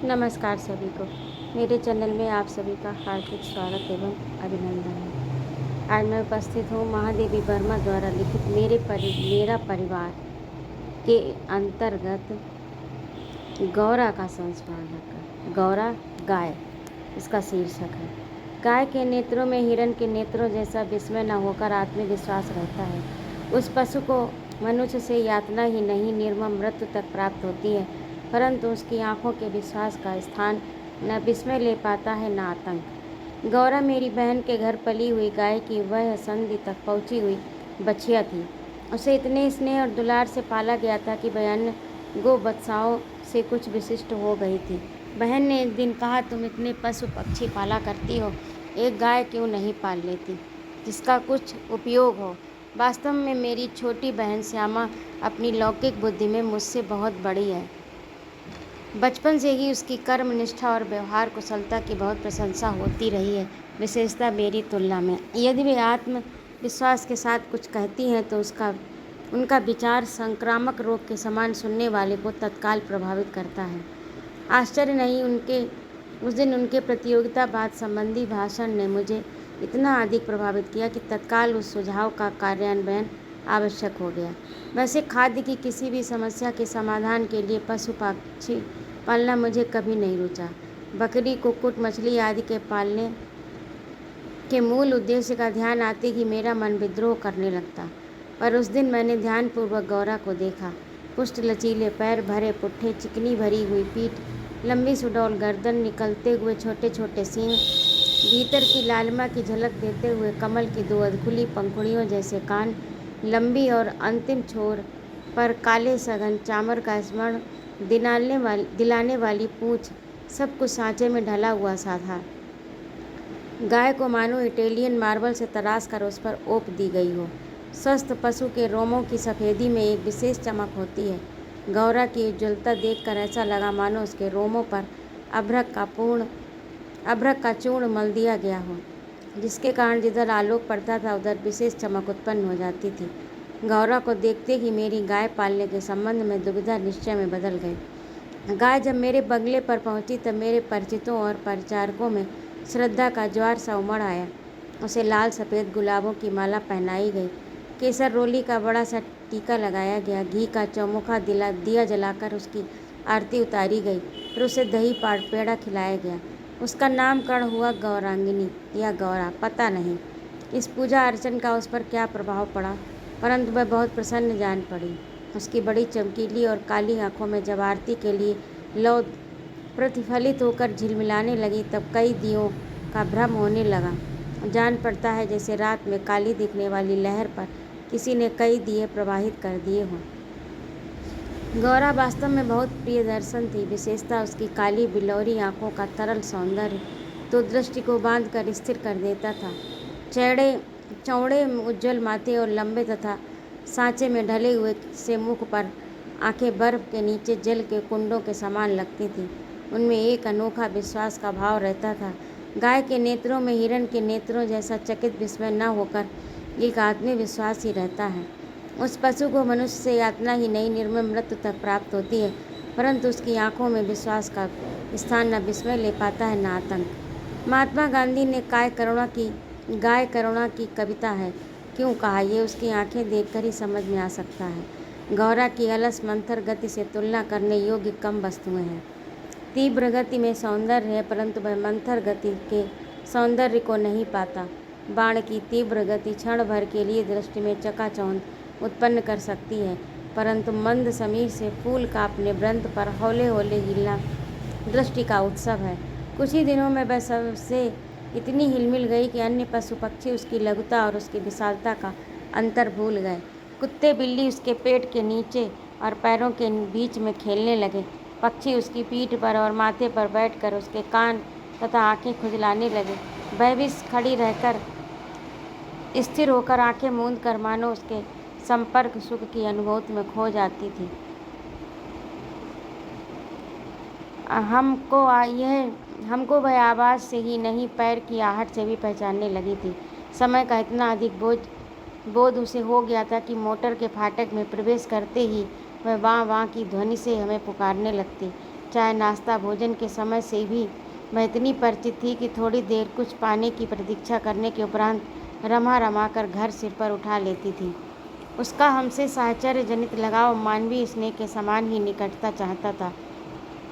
नमस्कार सभी को। मेरे चैनल में आप सभी का हार्दिक स्वागत एवं अभिनंदन है। आज मैं उपस्थित हूँ महादेवी वर्मा द्वारा लिखित मेरा परिवार के अंतर्गत गौरा का संस्मरण लेकर। गौरा गाय इसका शीर्षक है। गाय के नेत्रों में हिरण के नेत्रों जैसा विस्मय न होकर आत्मविश्वास रहता है। उस पशु को मनुष्य से यातना ही नहीं निर्मम मृत्यु तक प्राप्त होती है, परंतु उसकी आंखों के विश्वास का स्थान न विस्मय ले पाता है न आतंक। गौरा मेरी बहन के घर पली हुई गाय की वह संधि तक पहुंची हुई बछिया थी। उसे इतने स्नेह और दुलार से पाला गया था कि बयान गो बत्साओं से कुछ विशिष्ट हो गई थी। बहन ने एक दिन कहा, तुम इतने पशु पक्षी पाला करती हो, एक गाय क्यों नहीं पाल लेती जिसका कुछ उपयोग हो। वास्तव में मेरी छोटी बहन श्यामा अपनी लौकिक बुद्धि में मुझसे बहुत बड़ी है। बचपन से ही उसकी कर्म निष्ठा और व्यवहार कुशलता की बहुत प्रशंसा होती रही है, विशेषता मेरी तुलना में। यदि वे आत्मविश्वास के साथ कुछ कहती हैं तो उनका विचार संक्रामक रोग के समान सुनने वाले को तत्काल प्रभावित करता है। आश्चर्य नहीं, उस दिन उनके प्रतियोगितावाद संबंधी भाषण ने मुझे इतना अधिक प्रभावित किया कि तत्काल उस सुझाव का कार्यान्वयन आवश्यक हो गया। वैसे खाद्य की किसी भी समस्या के समाधान के लिए पशु पक्षी पालना मुझे कभी नहीं रुचा। बकरी, कुक्कुट, मछली आदि के पालने के मूल उद्देश्य का ध्यान आते ही मेरा मन विद्रोह करने लगता। पर उस दिन मैंने ध्यानपूर्वक गौरा को देखा। पुष्ट लचीले पैर, भरे पुट्ठे, चिकनी भरी हुई पीठ, लंबी सुडौल गर्दन, निकलते हुए छोटे छोटे सींग, भीतर की लालिमा की झलक देते हुए कमल की दो अधखुली पंखुड़ियों जैसे कान, लंबी और अंतिम छोर पर काले सघन चामर का स्मरण दिलाने वाली पूँछ, सब कुछ सांचे में ढला हुआ सा था। गाय को मानो इटालियन मार्बल से तराश कर उस पर ओप दी गई हो। स्वस्थ पशु के रोमों की सफ़ेदी में एक विशेष चमक होती है। गौरा की उज्ज्वलता देखकर ऐसा लगा मानो उसके रोमों पर अभ्रक का चूर्ण मल दिया गया हो, जिसके कारण जिधर आलोक पड़ता था उधर विशेष चमक उत्पन्न हो जाती थी। गौरा को देखते ही मेरी गाय पालने के संबंध में दुविधा निश्चय में बदल गई। गाय जब मेरे बंगले पर पहुंची तब मेरे परिचितों और परिचारकों में श्रद्धा का ज्वार सा उमड़ आया। उसे लाल सफ़ेद गुलाबों की माला पहनाई गई, केसर रोली का बड़ा सा टीका लगाया गया, घी का चौमुखा दिया जलाकर उसकी आरती उतारी गई, फिर उसे दही पेड़ा खिलाया गया। उसका नामकरण हुआ गौरांगिनी या गौरा, पता नहीं इस पूजा अर्चन का उस पर क्या प्रभाव पड़ा, परंतु वह बहुत प्रसन्न जान पड़ी। उसकी बड़ी चमकीली और काली आंखों में जब आरती के लिए लौ प्रतिफलित होकर झिलमिलाने लगी तब कई दियों का भ्रम होने लगा। जान पड़ता है जैसे रात में काली दिखने वाली लहर पर किसी ने कई दिए प्रवाहित कर दिए हों। गौरा वास्तव में बहुत प्रिय दर्शन थी। विशेषता उसकी काली बिलौरी आंखों का तरल सौंदर्य तो दृष्टि को बांध कर स्थिर कर देता था। चौड़े उज्ज्वल माथे और लंबे तथा सांचे में ढले हुए से मुख पर आंखें बर्फ के नीचे जल के कुंडों के समान लगती थीं। उनमें एक अनोखा विश्वास का भाव रहता था। गाय के नेत्रों में हिरण के नेत्रों जैसा चकित विस्मय न होकर एक आत्मविश्वास ही रहता है। उस पशु को मनुष्य से यातना ही नहीं निर्मम मृत्यु तक प्राप्त होती है, परंतु उसकी आंखों में विश्वास का स्थान न विस्मय ले पाता है न आतंक। महात्मा गांधी ने गाय करुणा की कविता है क्यों कहा, ये उसकी आंखें देखकर ही समझ में आ सकता है। गौरा की अलस मंथर गति से तुलना करने योग्य कम वस्तुएं हैं। तीव्र गति में सौंदर्य है, परंतु वह मंथर गति के सौंदर्य को नहीं पाता। बाण की तीव्र गति क्षण भर के लिए दृष्टि में चकाचौंध उत्पन्न कर सकती है, परंतु मंद समीर से फूल का अपने वृंत पर हौले हौले हिलना दृष्टि का उत्सव है। कुछ ही दिनों में वह सबसे इतनी हिलमिल गई कि अन्य पशु पक्षी उसकी लघुता और उसकी विशालता का अंतर भूल गए। कुत्ते बिल्ली उसके पेट के नीचे और पैरों के बीच में खेलने लगे। पक्षी उसकी पीठ पर और माथे पर बैठकर उसके कान तथा आंखें खुजलाने लगे। वह भी खड़ी रहकर स्थिर होकर आंखें मूंद कर मानो उसके संपर्क सुख की अनुभूति में खो जाती थी। हमको वह आवाज़ से ही नहीं पैर की आहट से भी पहचानने लगी थी। समय का इतना अधिक बोध उसे हो गया था कि मोटर के फाटक में प्रवेश करते ही वह वाँ वाँ की ध्वनि से हमें पुकारने लगती। चाय नाश्ता भोजन के समय से भी वह इतनी परिचित थी कि थोड़ी देर कुछ पाने की प्रतीक्षा करने के उपरांत रमा रमा कर घर सिर पर उठा लेती थी। उसका हमसे साहचर्य जनित लगाव मानवीय स्नेह के समान ही निकटता चाहता था।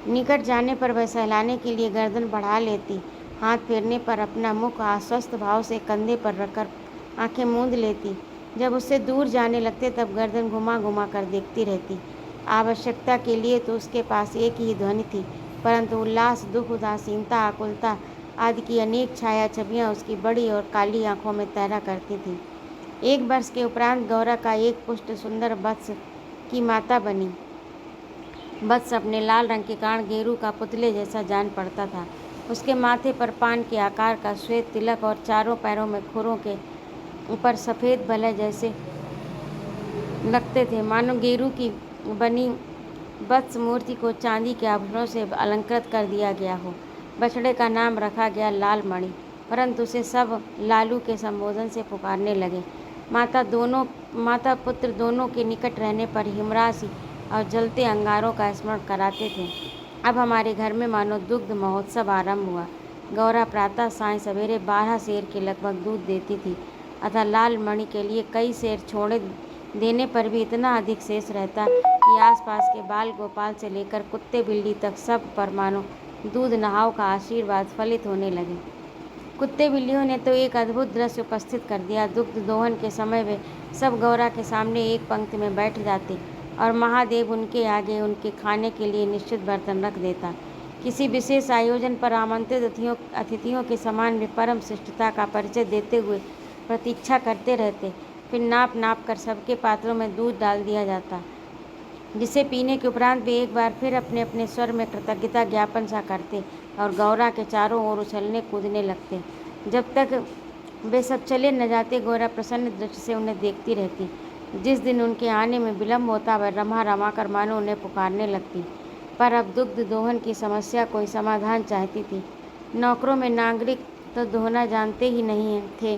निकट जाने पर वह सहलाने के लिए गर्दन बढ़ा लेती, हाथ फेरने पर अपना मुख आश्वस्त भाव से कंधे पर रखकर आंखें मूंद लेती। जब उससे दूर जाने लगते तब गर्दन घुमा घुमा कर देखती रहती। आवश्यकता के लिए तो उसके पास एक ही ध्वनि थी, परंतु उल्लास, दुख, उदासीनता, आकुलता आदि की अनेक छाया छवियाँ उसकी बड़ी और काली आंखों में तैरा करती थी। 1 वर्ष के उपरांत गौरा का एक पुष्ट सुंदर वत्स की माता बनी। वत्स अपने लाल रंग के कारण गेरू का पुतले जैसा जान पड़ता था। उसके माथे पर पान के आकार का श्वेत तिलक और चारों पैरों में खुरों के ऊपर सफ़ेद बलय जैसे लगते थे, मानो गेरू की बनी वत्स मूर्ति को चांदी के आभूषणों से अलंकृत कर दिया गया हो। बछड़े का नाम रखा गया लाल मणि, परंतु उसे सब लालू के संबोधन से पुकारने लगे। माता पुत्र दोनों के निकट रहने पर हिमराशि और जलते अंगारों का स्मरण कराते थे। अब हमारे घर में मानो दुग्ध महोत्सव आरंभ हुआ। गौरा प्रातः साय सवेरे 12 सेर के लगभग दूध देती थी, अतः लाल मणि के लिए कई सेर छोड़े देने पर भी इतना अधिक शेष रहता कि आसपास के बाल गोपाल से लेकर कुत्ते बिल्ली तक सब पर मानो दूध नहाव का आशीर्वाद फलित होने लगे। कुत्ते बिल्लियों ने तो एक अद्भुत दृश्य उपस्थित कर दिया। दुग्ध दोहन के समय वे सब गौरा के सामने एक पंक्ति में बैठ जाते और महादेव उनके आगे उनके खाने के लिए निश्चित बर्तन रख देता। किसी विशेष आयोजन पर आमंत्रित अतिथियों के समान वे परम शिष्टता का परिचय देते हुए प्रतीक्षा करते रहते। फिर नाप नाप कर सबके पात्रों में दूध डाल दिया जाता, जिसे पीने के उपरांत वे एक बार फिर अपने अपने स्वर में कृतज्ञता ज्ञापन सा करते और गौरा के चारों ओर उछलने कूदने लगते। जब तक वे सब चले न जाते, गौरा प्रसन्न दृष्टि से उन्हें देखती रहती। जिस दिन उनके आने में विलम्ब होता, वह रमा रमा कर मानो उन्हें पुकारने लगती। पर अब दुग्ध दोहन की समस्या कोई समाधान चाहती थी। नौकरों में नागरिक तो दोहना जानते ही नहीं थे,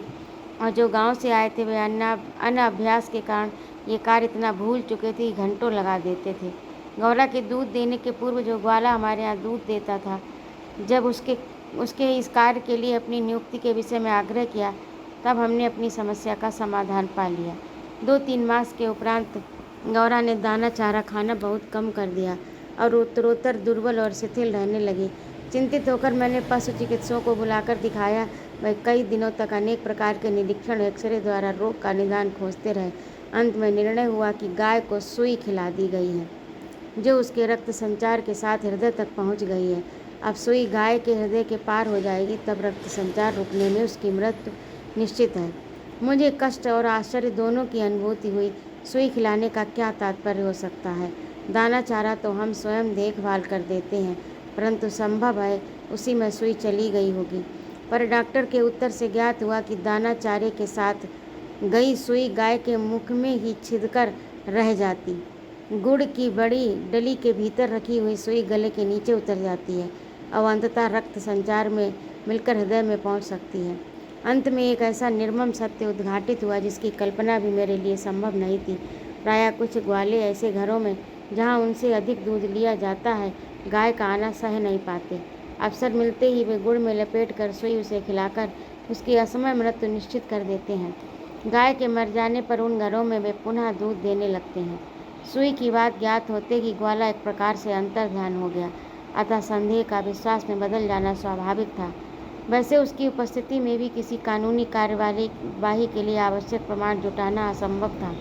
और जो गांव से आए थे वे अनअभ्यास के कारण ये कार्य इतना भूल चुके थे कि घंटों लगा देते थे। गौरा के दूध देने के पूर्व जो ग्वाला हमारे यहाँ दूध देता था, जब उसके इस कार्य के लिए अपनी नियुक्ति के विषय में आग्रह किया, तब हमने अपनी समस्या का समाधान पा लिया। 2-3 मास के उपरांत गौरा ने दाना चारा खाना बहुत कम कर दिया और उत्तरोत्तर दुर्बल और शिथिल रहने लगी। चिंतित होकर मैंने पशु चिकित्सकों को बुलाकर दिखाया। वह कई दिनों तक अनेक प्रकार के निरीक्षण एक्सरे द्वारा रोग का निदान खोजते रहे। अंत में निर्णय हुआ कि गाय को सुई खिला दी गई है, जो उसके रक्त संचार के साथ हृदय तक पहुंच गई है। अब सुई गाय के हृदय के पार हो जाएगी, तब रक्त संचार रुकने में उसकी मृत्यु निश्चित है। मुझे कष्ट और आश्चर्य दोनों की अनुभूति हुई। सुई खिलाने का क्या तात्पर्य हो सकता है? दाना चारा तो हम स्वयं देखभाल कर देते हैं, परंतु संभव है उसी में सुई चली गई होगी। पर डॉक्टर के उत्तर से ज्ञात हुआ कि दाना चारे के साथ गई सुई गाय के मुख में ही छिदकर रह जाती। गुड़ की बड़ी डली के भीतर रखी हुई सुई गले के नीचे उतर जाती है और अंततः रक्त संचार में मिलकर हृदय में पहुंच सकती है। अंत में एक ऐसा निर्मम सत्य उद्घाटित हुआ जिसकी कल्पना भी मेरे लिए संभव नहीं थी। प्रायः कुछ ग्वाले ऐसे घरों में जहां उनसे अधिक दूध लिया जाता है, गाय का आना सह नहीं पाते। अवसर मिलते ही वे गुड़ में लपेट कर सुई उसे खिलाकर उसकी असमय मृत्यु निश्चित कर देते हैं। गाय के मर जाने पर उन घरों में वे पुनः दूध देने लगते हैं। सुई की बात ज्ञात होते ही ग्वाला एक प्रकार से अंतर्ध्यान हो गया, अतः संदेह का विश्वास में बदल जाना स्वाभाविक था। वैसे उसकी उपस्थिति में भी किसी कानूनी कार्यवाही के लिए आवश्यक प्रमाण जुटाना असंभव था।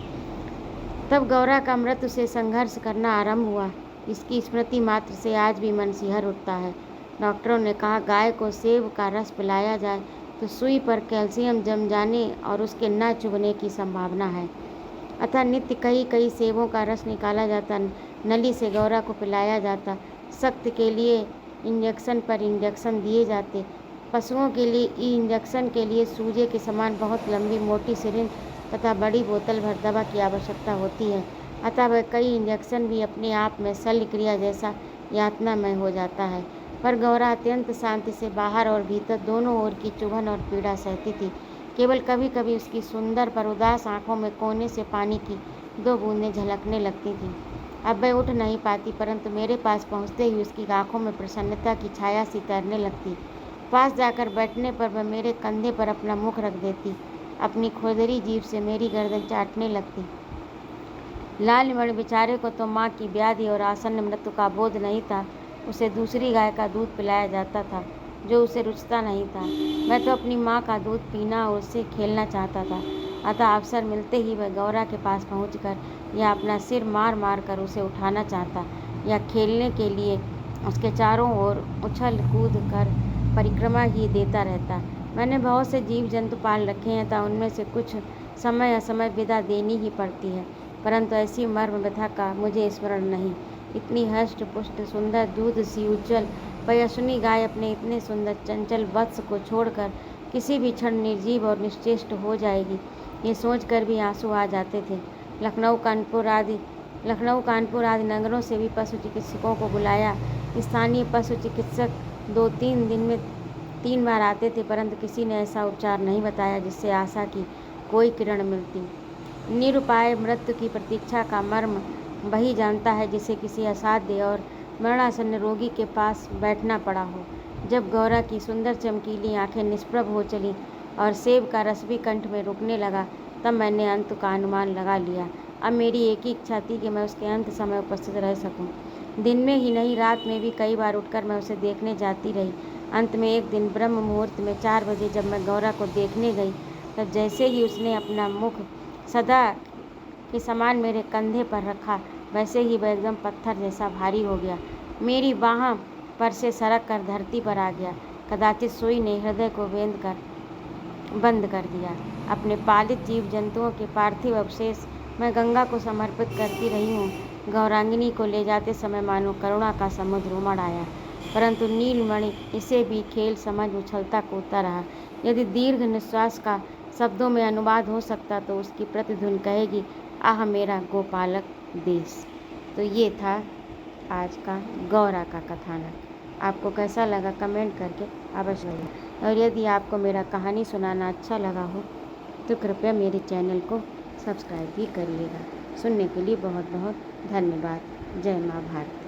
तब गौरा का मृत्यु से संघर्ष करना आरंभ हुआ। इसकी स्मृति मात्र से आज भी मन सिहर उठता है। डॉक्टरों ने कहा, गाय को सेब का रस पिलाया जाए तो सुई पर कैल्शियम जम जाने और उसके न चुभने की संभावना है। अतः नित्य कई सेबों का रस निकाला जाता, नली से गौरा को पिलाया जाता। सख्त के लिए इंजेक्शन पर इंजेक्शन दिए जाते। पशुओं के लिए इंजेक्शन के लिए सूजे के समान बहुत लंबी मोटी सिरिंज तथा बड़ी बोतल भर दवा की आवश्यकता होती है। अतः वह कई इंजेक्शन भी अपने आप में शल्य क्रिया जैसा यातनामय हो जाता है। पर गौरा अत्यंत शांति से बाहर और भीतर दोनों ओर की चुभन और पीड़ा सहती थी। केवल कभी कभी उसकी सुंदर पर उदास आंखों में कोने से पानी की 2 बूंदें झलकने लगती थीं। अब वह उठ नहीं पाती, परंतु मेरे पास पहुँचते ही उसकी आंखों में प्रसन्नता की छाया सी तैरने लगती। पास जाकर बैठने पर वह मेरे कंधे पर अपना मुख रख देती, अपनी खुरदरी जीभ से मेरी गर्दन चाटने लगती। लालमणि बेचारे को तो माँ की व्याधि और आसन्न मृत्यु का बोध नहीं था। उसे दूसरी गाय का दूध पिलाया जाता था, जो उसे रुचता नहीं था। मैं तो अपनी माँ का दूध पीना और उससे खेलना चाहता था। अतः अवसर मिलते ही वह गौरा के पास पहुंचकर या अपना सिर मार मार कर उसे उठाना चाहता, या खेलने के लिए उसके चारों ओर उछल कूद कर परिक्रमा ही देता रहता। मैंने बहुत से जीव जंतु पाल रखे हैं, तो उनमें से कुछ समय असमय विदा देनी ही पड़ती है, परंतु ऐसी मर्म व्यथा का मुझे स्मरण नहीं। इतनी हष्ट पुष्ट सुंदर दूध सी उज्ज्वल पयस्विनी गाय अपने इतने सुंदर चंचल वत्स को छोड़कर किसी भी क्षण निर्जीव और निश्चेष्ट हो जाएगी, ये सोचकर भी आंसू आ जाते थे। लखनऊ कानपुर आदि नगरों से भी पशु चिकित्सकों को बुलाया। स्थानीय पशु चिकित्सक 2-3 दिन में 3 बार आते थे, परंतु किसी ने ऐसा उपचार नहीं बताया जिससे आशा की कोई किरण मिलती। निरुपाय मृत्यु की प्रतीक्षा का मर्म वही जानता है जिसे किसी असाध्य और मरणासन्न रोगी के पास बैठना पड़ा हो। जब गौरा की सुंदर चमकीली आंखें निष्प्रभ हो चली और सेब का रस भी कंठ में रुकने लगा, तब मैंने अंत का अनुमान लगा लिया। अब मेरी एक ही इच्छा थी कि मैं उसके अंत समय उपस्थित रह सकूं। दिन में ही नहीं, रात में भी कई बार उठकर मैं उसे देखने जाती रही। अंत में एक दिन ब्रह्म मुहूर्त में 4 बजे जब मैं गौरा को देखने गई, तब जैसे ही उसने अपना मुख सदा के समान मेरे कंधे पर रखा, वैसे ही वह एकदम पत्थर जैसा भारी हो गया। मेरी बाह पर से सरक कर धरती पर आ गया। कदाचित सुई ने हृदय को बंद कर दिया। अपने पालित जीव जंतुओं के पार्थिव अवशेष मैं गंगा को समर्पित करती रही हूँ। गौरांगिनी को ले जाते समय मानो करुणा का समुद्र उमड़ आया, परंतु नीलमणि इसे भी खेल समझ उछलता कूदता रहा। यदि दीर्घ निश्वास का शब्दों में अनुवाद हो सकता तो उसकी प्रतिध्वनि कहेगी, आह मेरा गोपालक देश। तो ये था आज का गौरा का कथानक। आपको कैसा लगा कमेंट करके अवश्य बताइए, और यदि आपको मेरा कहानी सुनाना अच्छा लगा हो तो कृपया मेरे चैनल को सब्सक्राइब भी करिएगा। सुनने के लिए बहुत बहुत धन्यवाद। जय माँ भारती।